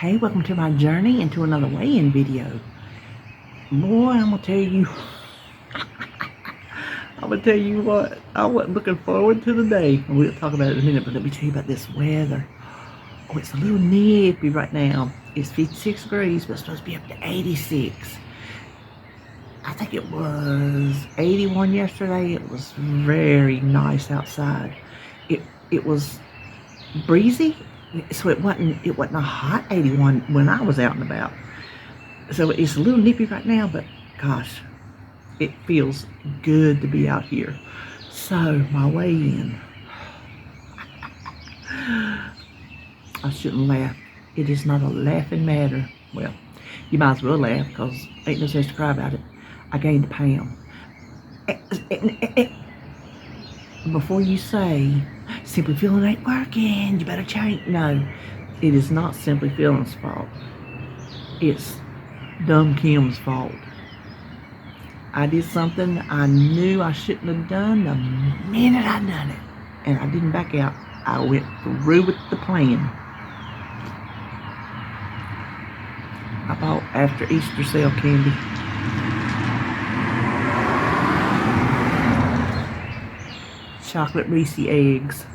Hey, welcome to my journey into another weigh-in video. Boy, I'm gonna tell you what, I wasn't looking forward to the day. We'll talk about it in a minute, but let me tell you about this weather. Oh, it's a little nippy right now. It's 56 degrees, but it's supposed to be up to 86. I think it was 81 yesterday. It was very nice outside. It was breezy, so it wasn't a hot 81 when I was out and about. So it's a little nippy right now, but gosh, it feels good to be out here. So my weigh-in. I shouldn't laugh. It is not a laughing matter. Well, you might as well laugh because ain't no sense to cry about it. I gained a pound. Before you say, Simply Feeling ain't working, you better change. No, it is not Simply Feeling's fault. It's Dumb Kim's fault. I did something I knew I shouldn't have done the minute I done it. And I didn't back out. I went through with the plan. I bought after Easter sale candy. Chocolate Reese eggs.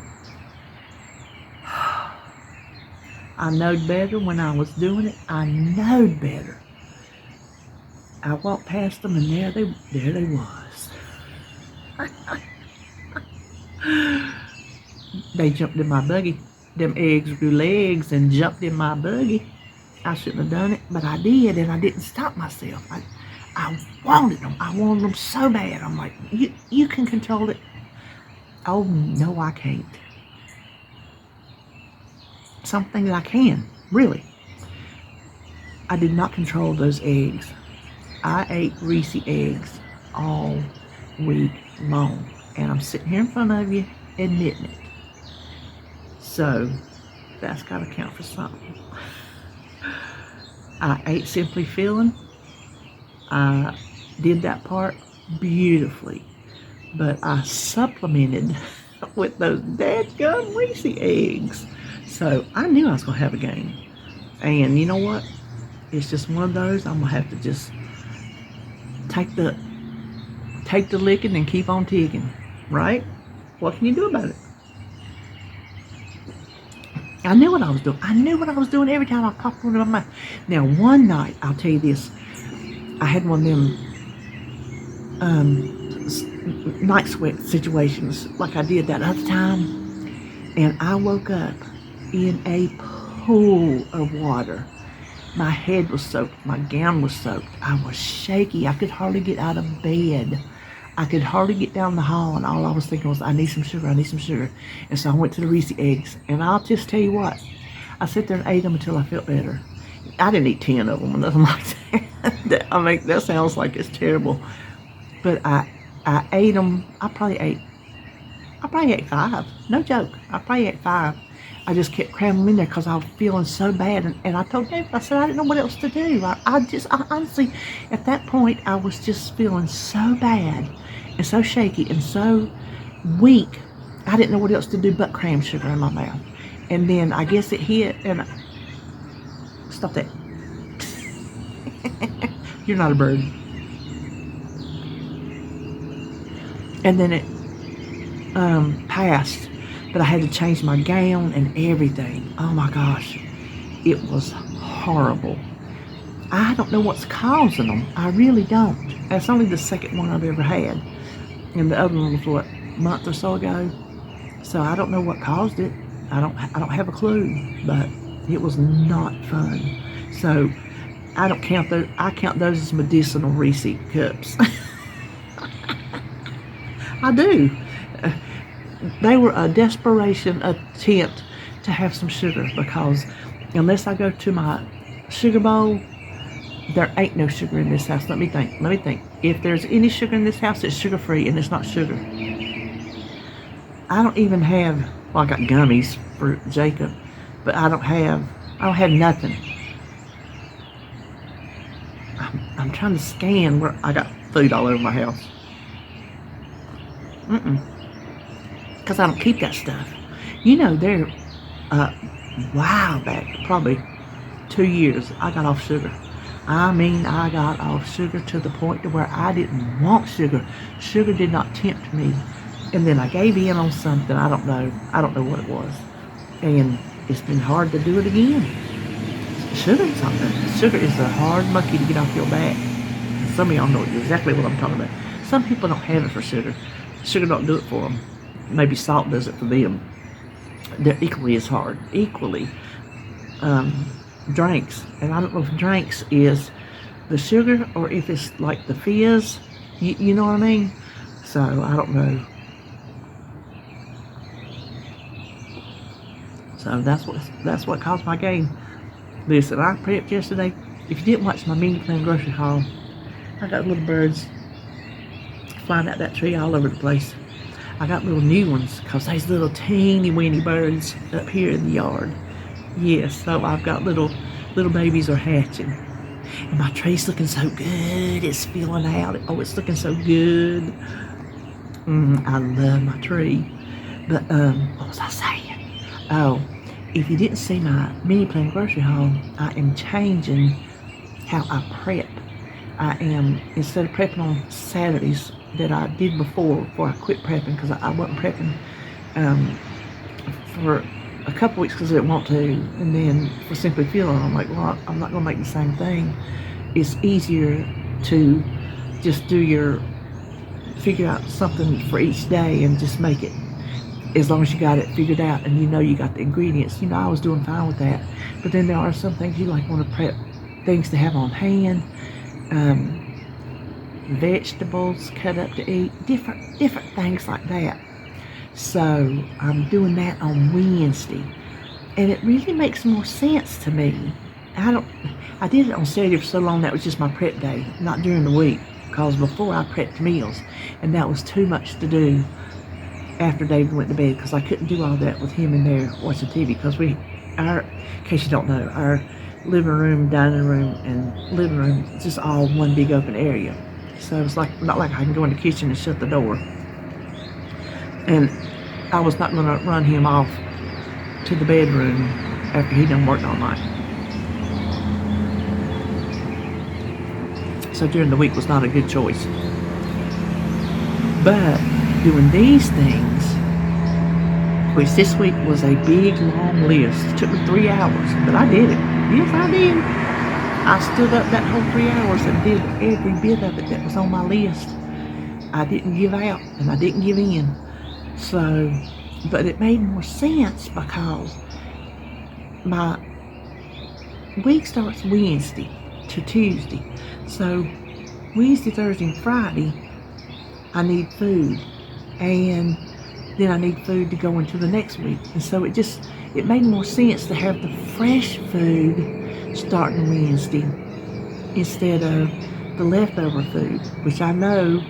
I knowed better when I was doing it. I knowed better. I walked past them and there they was. They jumped in my buggy. Them eggs grew legs and jumped in my buggy. I shouldn't have done it, but I did, and I didn't stop myself. I wanted them. I wanted them so bad. I'm like, you can control it. Oh, no, I can't. Something that I can, really. I did not control those eggs. I ate Reese eggs all week long, and I'm sitting here in front of you admitting it. So that's got to count for something. I ate Simply Feeling. I did that part beautifully, but I supplemented with those dadgum Reese eggs. So I knew I was going to have a game. And you know what? It's just one of those. I'm going to have to just take the licking and keep on ticking, right? What can you do about it? I knew what I was doing. I knew what I was doing every time I popped one in my mouth. Now, one night, I'll tell you this. I had one of them night sweat situations like I did that other time. And I woke up in a pool of water. My head was soaked. My gown was soaked. I was shaky. I could hardly get out of bed. I could hardly get down the hall, and all I was thinking was, I need some sugar, I need some sugar. And so I went to the Reese eggs, and I'll just tell you what, I sat there and ate them until I felt better. I didn't eat 10 of them or nothing like that. I mean, that sounds like it's terrible. But I ate them. I probably ate 5. No joke. I probably ate 5. I just kept cramming them in there because I was feeling so bad. And I told David, I said, I didn't know what else to do. I honestly, at that point, I was just feeling so bad and so shaky and so weak. I didn't know what else to do but cram sugar in my mouth. And then I guess it hit and stop that. You're not a bird. And then it passed. But I had to change my gown and everything. Oh my gosh. It was horrible. I don't know what's causing them. I really don't. That's only the second one I've ever had. And the other one was what, a month or so ago? So I don't know what caused it. I don't have a clue. But it was not fun. So I don't count those. I count those as medicinal Reese cups. I do. They were a desperation attempt to have some sugar, because unless I go to my sugar bowl, there ain't no sugar in this house. Let me think. If there's any sugar in this house, it's sugar-free, and it's not sugar. I don't even have, well, I got gummies for Jacob, but I don't have nothing. I'm trying to scan where I got food all over my house. Because I don't keep that stuff. You know, there, a while back, probably 2 years, I got off sugar. I mean, I got off sugar to the point to where I didn't want sugar. Sugar did not tempt me. And then I gave in on something. I don't know. I don't know what it was. And it's been hard to do it again. Sugar is something. Sugar is a hard monkey to get off your back. Some of y'all know exactly what I'm talking about. Some people don't have it for sugar. Sugar don't do it for them. Maybe salt does it for them. They're equally as hard. Equally. Drinks. And I don't know if drinks is the sugar or if it's like the fizz. You know what I mean? So, I don't know. So, that's what caused my game. Listen, I prepped yesterday. If you didn't watch my mini plan grocery haul, I got little birds flying out that tree all over the place. I got little new ones because there's little teeny weeny birds up here in the yard. Yes, so I've got little babies are hatching. And my tree's looking so good. It's filling out. Oh, it's looking so good. I love my tree. But, what was I saying? Oh, if you didn't see my mini plan grocery haul, I am changing how I prep. I am, instead of prepping on Saturdays that I did before I quit prepping, because I wasn't prepping for a couple weeks because I didn't want to, and then for Simply Feeling, I'm like, well, I'm not going to make the same thing. It's easier to just figure out something for each day and just make it. As long as you got it figured out and you know you got the ingredients. I was doing fine with that. But then there are some things you like want to prep, things to have on hand, vegetables cut up to eat, different things like that. So I'm doing that on Wednesday. And it really makes more sense to me. I did it on Saturday for so long that was just my prep day, not during the week. Because before I prepped meals, and that was too much to do after David went to bed, because I couldn't do all that with him in there watching TV, because in case you don't know, our living room, dining room, and living room is just all one big open area. So it's not like I can go in the kitchen and shut the door. And I was not going to run him off to the bedroom after he done worked all night. So during the week was not a good choice. But doing these things, which this week was a big long list. It took me 3 hours, but I did it. Yes, I did. I stood up that whole 3 hours and did every bit of it that was on my list. I didn't give out and I didn't give in. So, but it made more sense because my week starts Wednesday to Tuesday. So Wednesday, Thursday, and Friday, I need food. And then I need food to go into the next week. And so it made more sense to have the fresh food starting Wednesday instead of the leftover food, which I know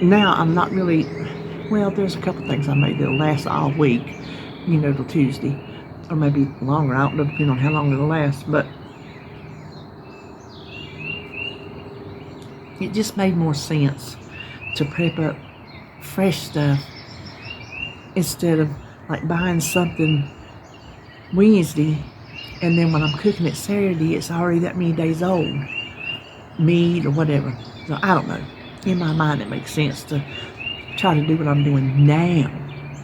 now I'm not really, well, there's a couple things I made that'll last all week, till Tuesday, or maybe longer. I don't know, depending on how long it'll last, but it just made more sense to prep up fresh stuff instead of like buying something Wednesday and then when I'm cooking it Saturday, it's already that many days old, meat or whatever. So I don't know. In my mind, it makes sense to try to do what I'm doing now,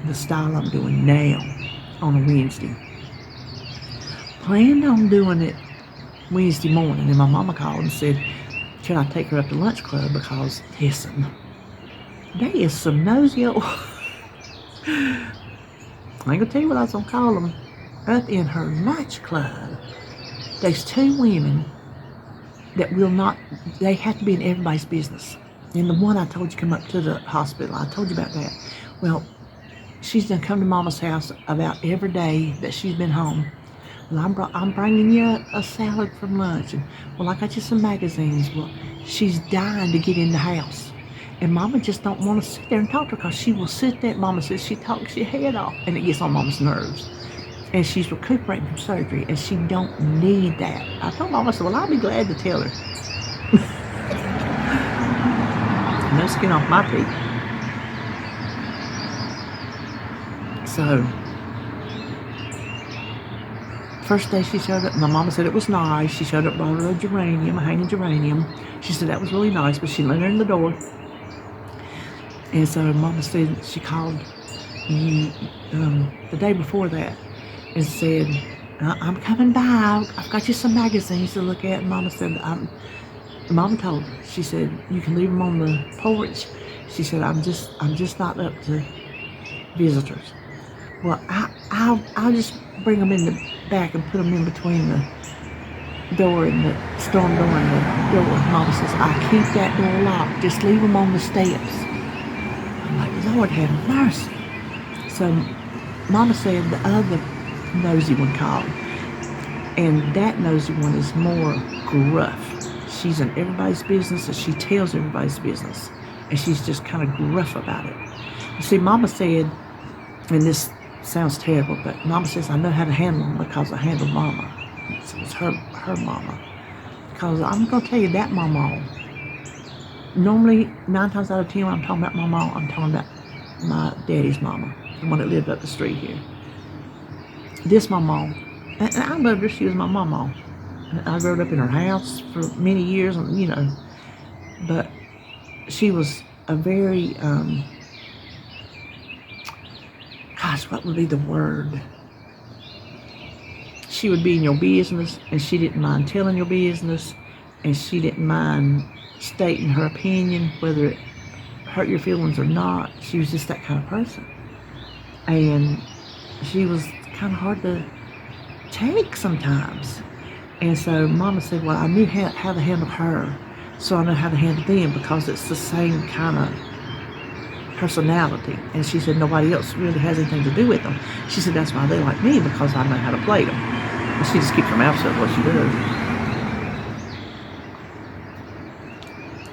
the style I'm doing now on a Wednesday. Planned on doing it Wednesday morning, and my mama called and said, can I take her up to lunch club? Because, listen, there is some nosy old, I ain't gonna tell you what I was gonna call them, up in her lunch club. There's 2 women that will not, they have to be in everybody's business. And the one I told you come up to the hospital, I told you about that. Well, she's done come to Mama's house about every day that she's been home. Well, I'm bringing you a salad from lunch. And, well, I got you some magazines. Well, she's dying to get in the house. And Mama just don't want to sit there and talk to her because she will sit there. Mama says she talks your head off. And it gets on Mama's nerves. And she's recuperating from surgery. And she don't need that. I told Mama, I said, well, I'll be glad to tell her. No skin off my teeth. So, First day she showed up, my mama said it was nice. She showed up, brought her a geranium, a hanging geranium. She said that was really nice, but she let her in the door. And so mama said she called the day before that and said, I'm coming by. I've got you some magazines to look at. And mama said, mama told her, she said, you can leave them on the porch. She said, I'm just not up to visitors. Well, I'll just bring them in the back and put them in between the door and the storm door and the door. Mama says, I keep that door locked. Just leave them on the steps. I'm like, Lord have mercy. So mama said the other nosy one called. And that nosy one is more gruff. She's in everybody's business and she tells everybody's business. And she's just kind of gruff about it. You see, mama said, and this sounds terrible, but mama says, I know how to handle them because I handled mama. It's her mama. Because I'm going to tell you that mama, normally 9 times out of 10 when I'm talking about my mom, I'm talking about my daddy's mama, the one that lived up the street here. This mama, and I loved her, she was my mama. I grew up in her house for many years, you know, but she was a very, gosh, what would be the word? She would be in your business, and she didn't mind telling your business, and she didn't mind stating her opinion, whether it hurt your feelings or not. She was just that kind of person. And she was kind of hard to take sometimes. And so mama said, well, I knew how to handle her, so I know how to handle them because it's the same kind of personality. And she said nobody else really has anything to do with them. She said that's why they like me, because I know how to play them. And she just keeps her mouth shut what she does.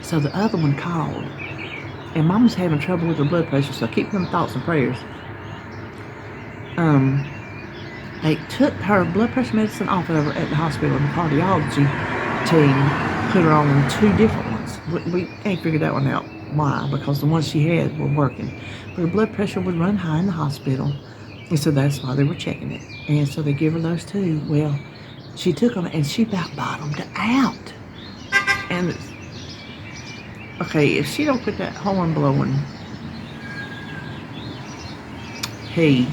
So the other one called, and mama's having trouble with her blood pressure, so keep them thoughts and prayers. They took her blood pressure medicine off of her at the hospital, and the cardiology team put her on 2 different ones. We ain't figured that one out. Why? Because the ones she had were working. But her blood pressure would run high in the hospital, and so that's why they were checking it. And so they give her those 2. Well, she took them, and she about bottomed out. And, okay, if she don't quit that horn blowing, hey,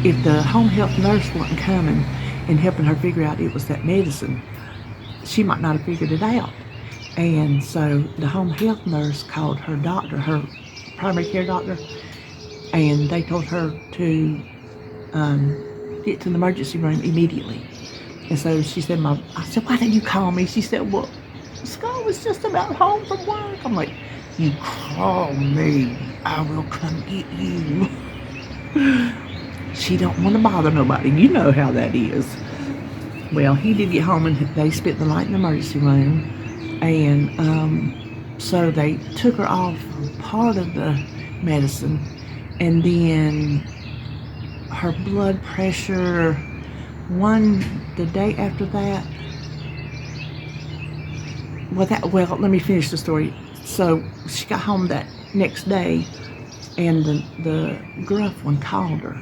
if the home health nurse wasn't coming and helping her figure out it was that medicine, she might not have figured it out. And so the home health nurse called her doctor, her primary care doctor, and they told her to get to the emergency room immediately. And so she said, I said, why didn't you call me? She said, well, Scott was just about home from work. I'm like, you call me, I will come get you. She don't want to bother nobody. You know how that is. Well, he did get home, and they spent the night in the emergency room. And so they took her off part of the medicine, and then her blood pressure, the day after that, well, let me finish the story. So she got home that next day, and the gruff one called her.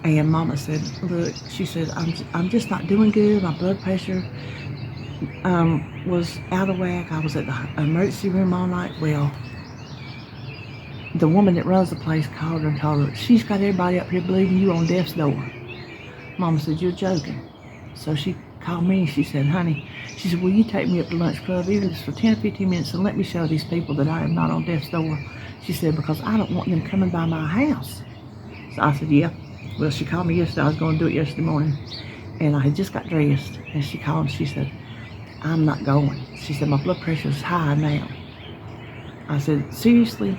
And mama said, look, she said, I'm just not doing good. My blood pressure was out of whack. I was at the emergency room all night. Well, the woman that runs the place called her and told her, she's got everybody up here believing you on death's door. Mama said, you're joking. So she called me and she said, honey, she said, will you take me up to lunch club, even just for 10 or 15 minutes, and let me show these people that I am not on death's door? She said, because I don't want them coming by my house. So I said, yeah. Well, she called me yesterday. I was going to do it yesterday morning. And I had just got dressed. And she called and she said, I'm not going. She said, my blood pressure is high now. I said, seriously?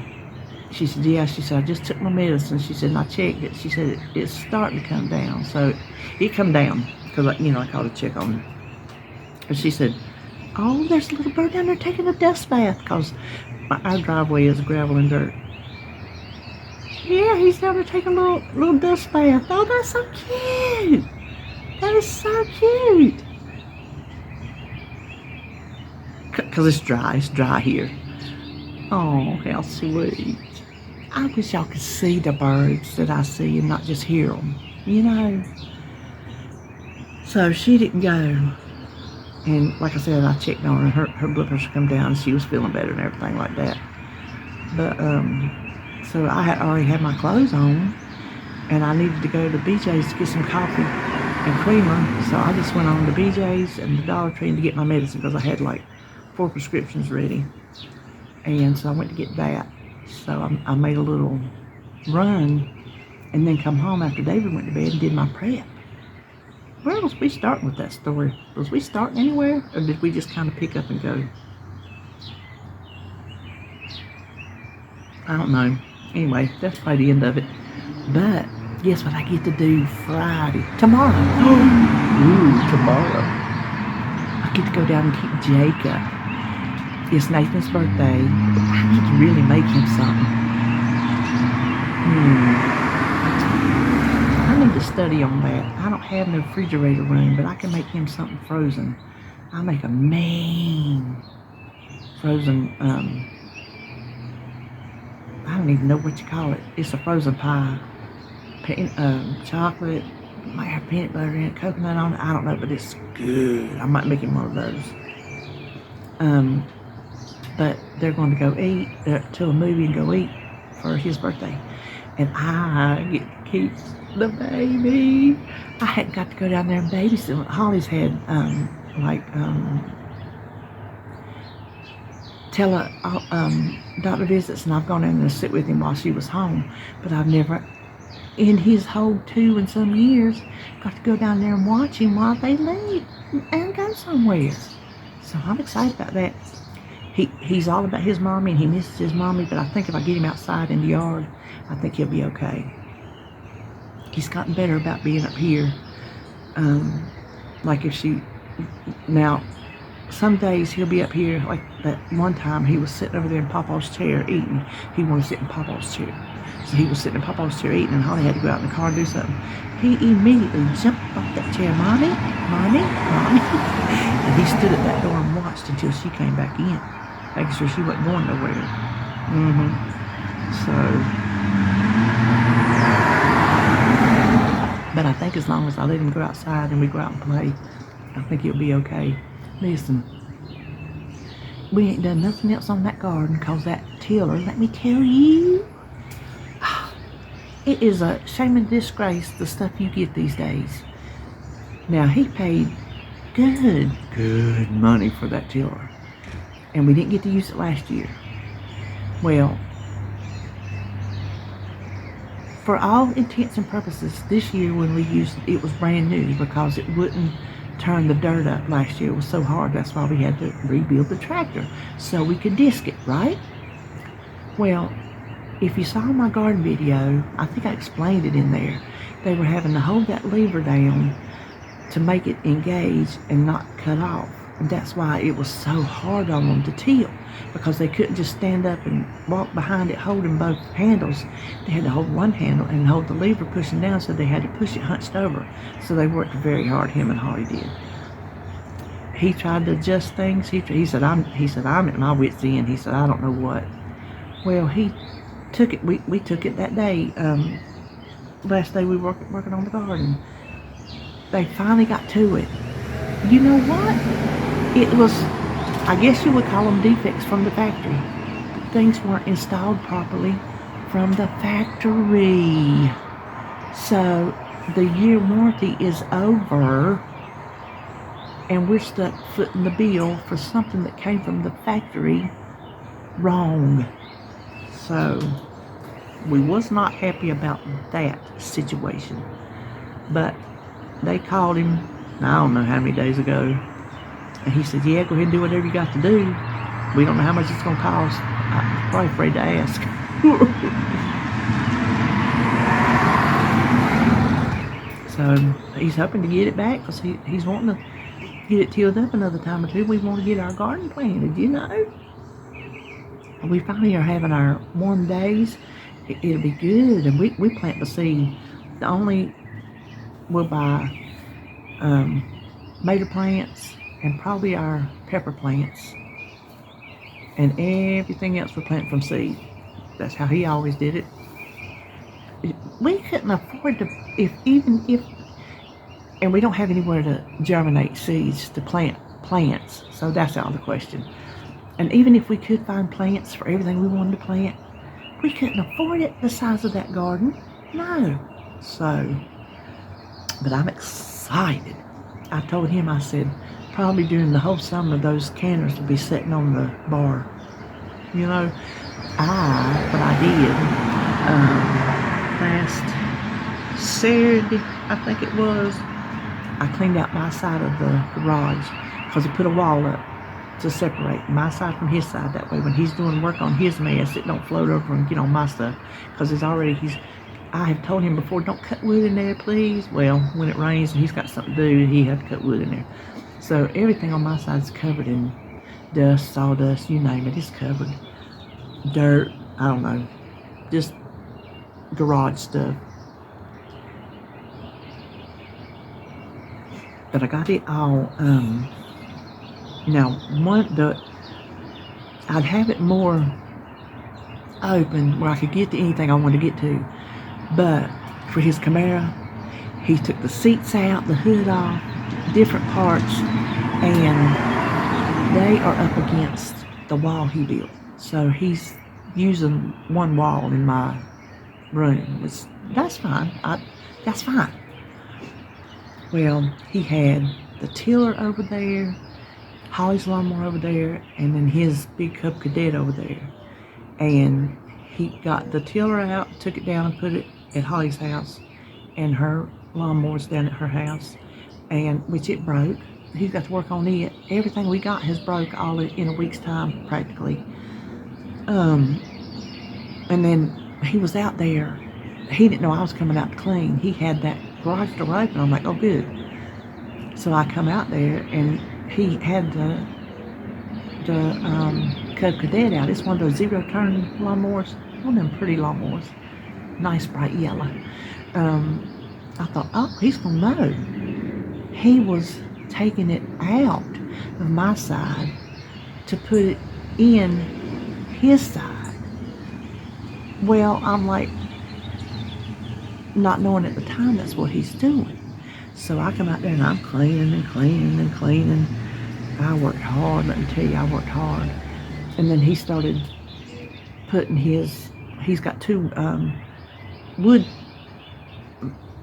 She said, yeah. She said, I just took my medicine. She said, and I checked it. She said, it's starting to come down. So it come down because, I called to check on her. And she said, oh, there's a little bird down there taking a dust bath, because our driveway is gravel and dirt. Yeah, he's down there taking a little dust bath. Oh, that's so cute. That is so cute. Because it's dry. It's dry here. Oh, how sweet. I wish y'all could see the birds that I see and not just hear them, you know. So she didn't go. And like I said, I checked on her. Her blood pressure come down. She was feeling better and everything like that. But, so I had already had my clothes on. And I needed to go to BJ's to get some coffee and creamer. So I just went on to BJ's and the Dollar Tree to get my medicine because I had like 4 prescriptions ready. And so I went to get that. So I made a little run and then come home after David went to bed and did my prep. Where was we starting with that story? Was we starting anywhere, or did we just kind of pick up and go? I don't know. Anyway, that's probably the end of it. But guess what I get to do Friday? Tomorrow. Ooh, tomorrow. I get to go down and keep Jacob. It's Nathan's birthday. I need to really make him something. I need to study on that. I don't have no refrigerator room, but I can make him something frozen. I'll make a mean frozen, I don't even know what you call it. It's a frozen pie. Chocolate, might have peanut butter in it, coconut on it. I don't know, but it's good. I might make him one of those. But they're going to go eat to a movie and go eat for his birthday, and I get to keep the baby. I hadn't got to go down there and babysit. Holly's had doctor visits, and I've gone in there to sit with him while she was home, but I've never, in his whole 2 and some years, got to go down there and watch him while they leave and go somewhere. So I'm excited about that. He's all about his mommy and he misses his mommy, but I think if I get him outside in the yard, I think he'll be okay. He's gotten better about being up here. Now, some days he'll be up here, like that one time he was sitting over there in Papa's chair eating. He wanted to sit in Papa's chair. So he was sitting in Papa's chair eating, and Holly had to go out in the car and do something. He immediately jumped off that chair, Mommy, Mommy, Mommy. And he stood at that door and watched until she came back in, making sure she wasn't going nowhere. But I think as long as I let him go outside and we go out and play, I think he'll be okay. Listen, we ain't done nothing else on that garden because that tiller, let me tell you, it is a shame and disgrace the stuff you get these days. Now, he paid good money for that tiller, and we didn't get to use it last year. Well, for all intents and purposes, this year when we used it, it was brand new because it wouldn't turn the dirt up last year. It was so hard, that's why we had to rebuild the tractor so we could disc it, right? Well, if you saw my garden video, I think I explained it in there. They were having to hold that lever down to make it engage and not cut off. And that's why it was so hard on them to till, because they couldn't just stand up and walk behind it holding both handles. They had to hold one handle and hold the lever pushing down, so they had to push it hunched over. So they worked very hard, him and Holly did. He tried to adjust things. He said, I'm at my wit's end. He said, I don't know what. Well, he took it. We took it that day. Last day we were working on the garden. They finally got to it. You know what? It was, I guess you would call them defects from the factory. Things weren't installed properly from the factory. So the year warranty is over, and we're stuck footing the bill for something that came from the factory wrong. So we was not happy about that situation. But they called him, I don't know how many days ago, and he said, yeah, go ahead and do whatever you got to do. We don't know how much it's going to cost. I'm probably afraid to ask. So he's hoping to get it back because he's wanting to get it tilled up another time or two. We want to get our garden planted, you know. We finally are having our warm days. It'll be good. And we plant the seed. We'll buy tomato plants and probably our pepper plants, and everything else we plant from seed. That's how he always did it. We couldn't afford to, if, and we don't have anywhere to germinate seeds to plant plants, so that's out of the question. And even if we could find plants for everything we wanted to plant, we couldn't afford it the size of that garden. No. So, but I'm excited. I told him, I said, probably during the whole summer, those canners will be sitting on the bar. You know, what I did last Saturday, I think it was, I cleaned out my side of the garage because he put a wall up to separate my side from his side. That way when he's doing work on his mess, it don't float over and get on my stuff. Because I have told him before, don't cut wood in there, please. Well, when it rains and he's got something to do, he had to cut wood in there. So everything on my side is covered in dust, sawdust, you name it, it's covered. Dirt, I don't know, just garage stuff. But I got it all, now I'd have it more open where I could get to anything I wanted to get to. But for his Camaro, he took the seats out, the hood off, different parts, and they are up against the wall he built. So he's using one wall in my room. That's fine. That's fine. Well, he had the tiller over there, Holly's lawnmower over there, and then his big Cub Cadet over there. And he got the tiller out, took it down and put it at Holly's house, and her lawnmower's down at her house, and which it broke. He's got to work on it. Everything we got has broke all in a week's time, practically. And then he was out there. He didn't know I was coming out to clean. He had that garage door open. I'm like, oh, good. So I come out there, and he had the Cub Cadet out. It's one of those zero-turn lawnmowers. One of them pretty lawnmowers. Nice bright yellow. I thought, oh, he's going to know. He was taking it out of my side to put it in his side. Well, I'm like, not knowing at the time that's what he's doing. So I come out there and I'm cleaning and cleaning and cleaning. I worked hard, let me tell you, I worked hard. And then he started putting he's got two wood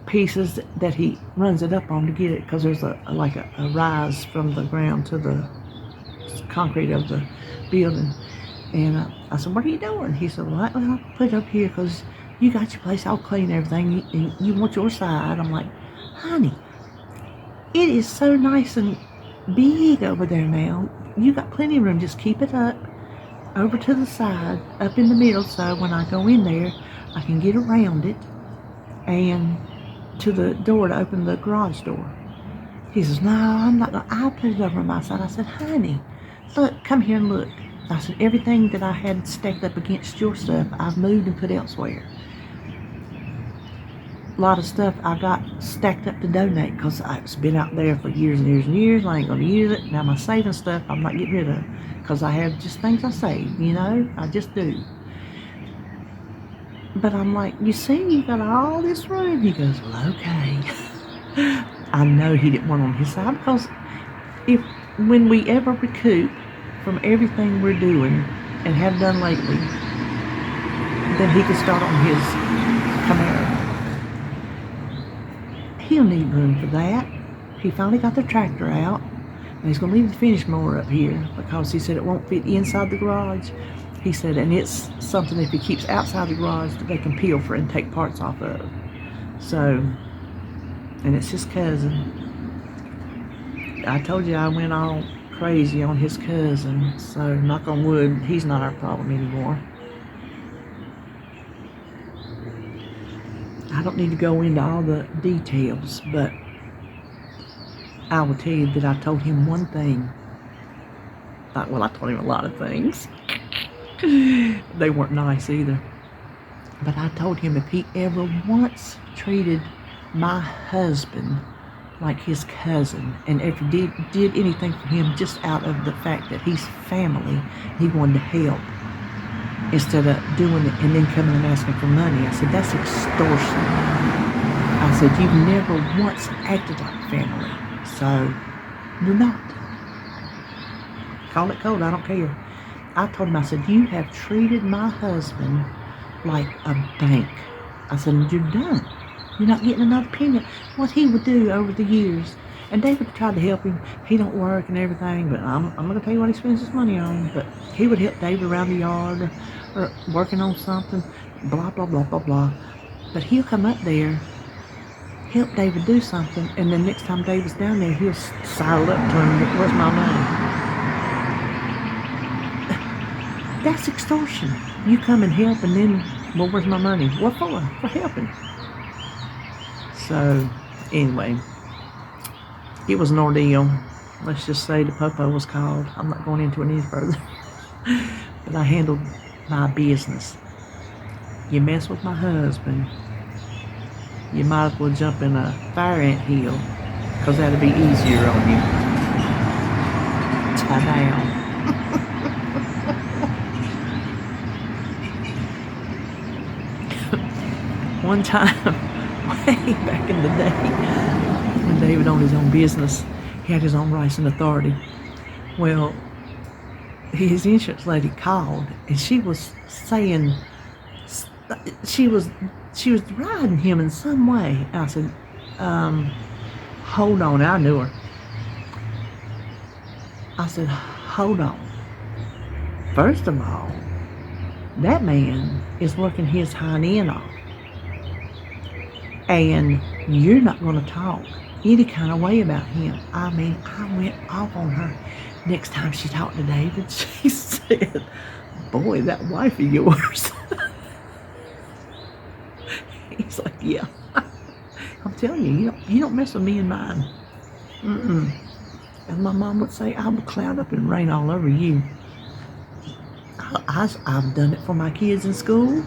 pieces that he runs it up on to get it, because there's a rise from the ground to the concrete of the building. And I said, what are you doing? He said, well, I'll put it up here because you got your place, I'll clean everything, you want your side. I'm like, honey, it is so nice and big over there now. You got plenty of room, just keep it up over to the side, up in the middle, so when I go in there, I can get around it and to the door to open the garage door. He says, no, I'm not gonna, I'll put it over on my side. I said, honey, look, come here and look. I said, everything that I had stacked up against your stuff, I've moved and put elsewhere. A lot of stuff I got stacked up to donate because it's been out there for years and years and years. I ain't going to use it. Now my saving stuff I'm not getting rid of because I have just things I save, you know. I just do. But I'm like, you see, you got all this room. He goes, well, okay. I know he didn't want on his side because when we ever recoup from everything we're doing and have done lately, then he can start on his Camaro. He'll need room for that. He finally got the tractor out, and he's going to leave the finish mower up here because he said it won't fit inside the garage. He said, and it's something if he keeps outside the garage that they can peel for and take parts off of. So, and it's his cousin. I told you I went all crazy on his cousin, so knock on wood, he's not our problem anymore. I don't need to go into all the details, but I will tell you that I told him one thing. Well, I told him a lot of things. They weren't nice either. But I told him if he ever once treated my husband like his cousin, and if he did anything for him just out of the fact that he's family, he wanted to help, instead of doing it and then coming and asking for money. I said, that's extortion. I said, you've never once acted like family, so you're not. Call it cold, I don't care. I told him, I said, you have treated my husband like a bank. I said, you're done. You're not getting another penny. What he would do over the years. And David tried to help him. He don't work and everything, but I'm going to tell you what he spends his money on. But he would help David around the yard or working on something, blah, blah, blah, blah, blah. But he'll come up there, help David do something, and then next time David's down there, he'll sidle up to him, where's my money? That's extortion. You come and help, and then, well, where's my money? What for? For helping. So, anyway, it was an ordeal. Let's just say the popo was called. I'm not going into it any further. But I handled my business. You mess with my husband, you might as well jump in a fire ant hill, because that'll be easier on you. Ta-down. One time, way back in the day, when David owned his own business, he had his own rights and authority. Well, his insurance lady called, and she was saying she was riding him in some way. I said, hold on. I knew her. I said, hold on. First of all, that man is working his hind end off. And you're not going to talk any kind of way about him. I mean, I went off on her. Next time she talked to David, she said, boy, that wife of yours. He's like, yeah. I'm telling you, you don't mess with me and mine. Mm-mm. As my mom would say, I will cloud up and rain all over you. I've done it for my kids in school.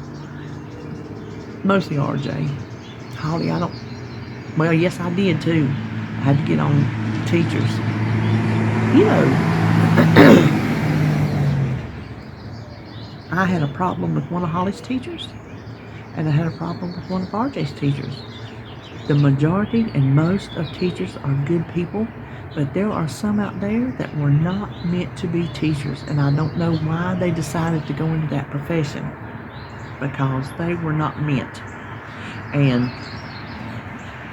Mostly RJ. Holly, I don't. Well, yes, I did too. I had to get on teachers. You know, I had a problem with one of Holly's teachers, and I had a problem with one of RJ's teachers. The majority and most of teachers are good people, but there are some out there that were not meant to be teachers, and I don't know why they decided to go into that profession, because they were not meant. And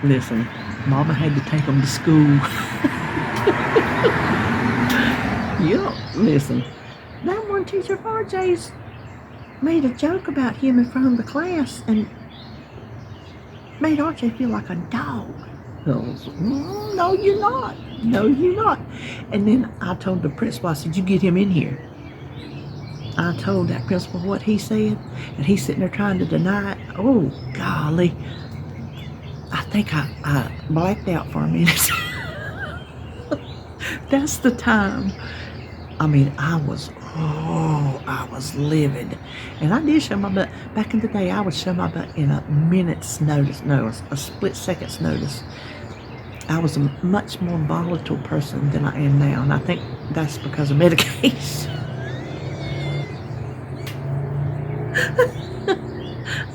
listen, Mama had to take them to school. Yeah, listen. That one teacher of RJ's made a joke about him in front of the class and made RJ feel like a dog. No, you're not. No, you're not. And then I told the principal, I said, you get him in here. I told that principal what he said, and he's sitting there trying to deny it. Oh, golly. I think I blacked out for a minute. That's the time. I mean, I was livid. And I did show my butt. Back in the day, I would show my butt in a minute's notice. No, a split second's notice. I was a much more volatile person than I am now. And I think that's because of medication.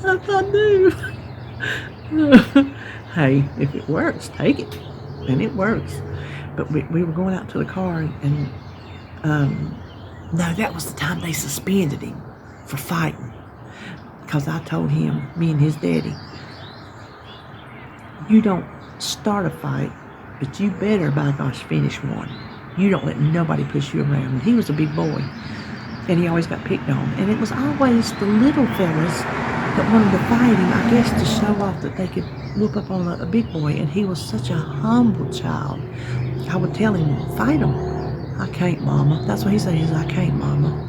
I do. Hey, if it works, take it. And it works. But we were going out to the car, and no, that was the time they suspended him for fighting. Because I told him, me and his daddy, you don't start a fight, but you better, by gosh, finish one. You don't let nobody push you around. And he was a big boy, and he always got picked on. And it was always the little fellas that wanted to fight him, I guess, to show off that they could whoop up on a big boy. And he was such a humble child. I would tell him, fight him. I can't, Mama. That's what he said. He said, I can't, Mama.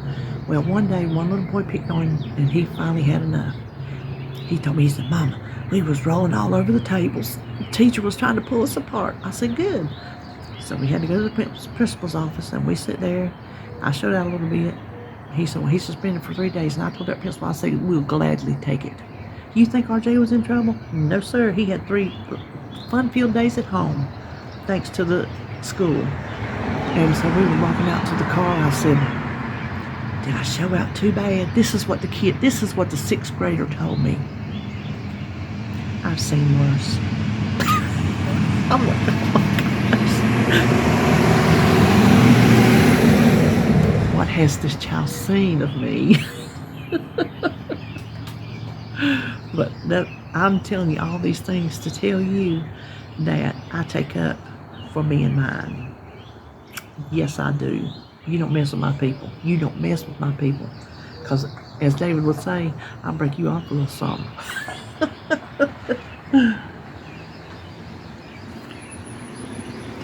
Well, one day, one little boy picked on him, and he finally had enough. He told me, he said, Mama, we was rolling all over the tables. The teacher was trying to pull us apart. I said, good. So we had to go to the principal's office, and we sit there. I showed out a little bit. He said, well, he's suspended for 3 days. And I told that principal, I said, we'll gladly take it. You think RJ was in trouble? No, sir. He had 3 fun-filled days at home, thanks to the school. And so we were walking out to the car. I said, Did I show out too bad? This is what the 6th grader told me. I've seen worse. I'm like, what has this child seen of me? But I'm telling you all these things to tell you that I take up for me and mine. Yes, I do. You don't mess with my people. You don't mess with my people. Because, as David would say, I'll break you off a little something.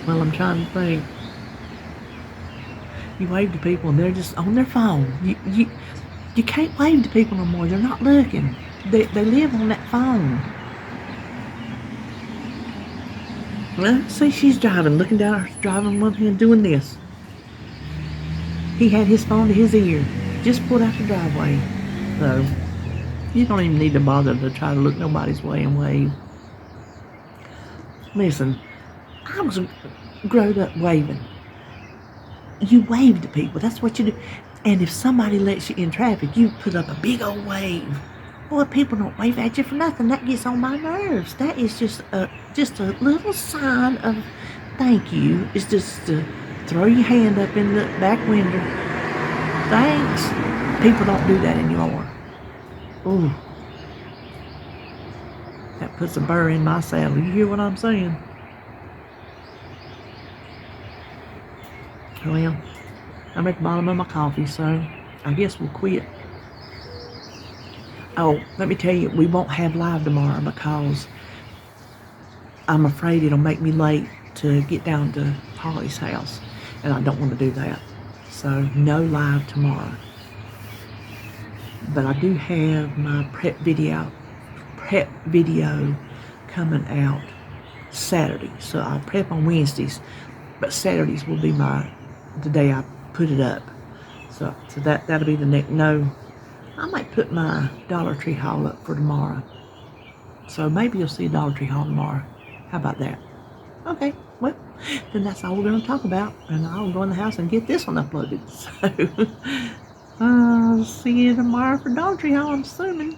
Well, I'm trying to think. You wave to people and they're just on their phone. You can't wave to people no more. They're not looking. They live on that phone. Well, see, she's driving, looking down her driving one hand, doing this. He had his phone to his ear, just pulled out the driveway. So, you don't even need to bother to try to look nobody's way and wave. Listen, I was growing up waving. You wave to people, that's what you do. And if somebody lets you in traffic, you put up a big old wave. Boy, people don't wave at you for nothing. That gets on my nerves. That is just a little sign of thank you. It's just to throw your hand up in the back window. Thanks. People don't do that anymore. Ooh. That puts a burr in my saddle. You hear what I'm saying? Well, I'm at the bottom of my coffee, so I guess we'll quit. Oh, let me tell you, we won't have live tomorrow because I'm afraid it'll make me late to get down to Holly's house, and I don't want to do that. So no live tomorrow. But I do have my prep video coming out Saturday. So I'll prep on Wednesdays, but Saturdays will be the day I put it up. So that'll be the next. No, I might put my Dollar Tree haul up for tomorrow. So maybe you'll see a Dollar Tree haul tomorrow. How about that? Okay, well, then that's all we're going to talk about. And I'll go in the house and get this one uploaded. So, I'll see you tomorrow for Dollar Tree haul, I'm assuming.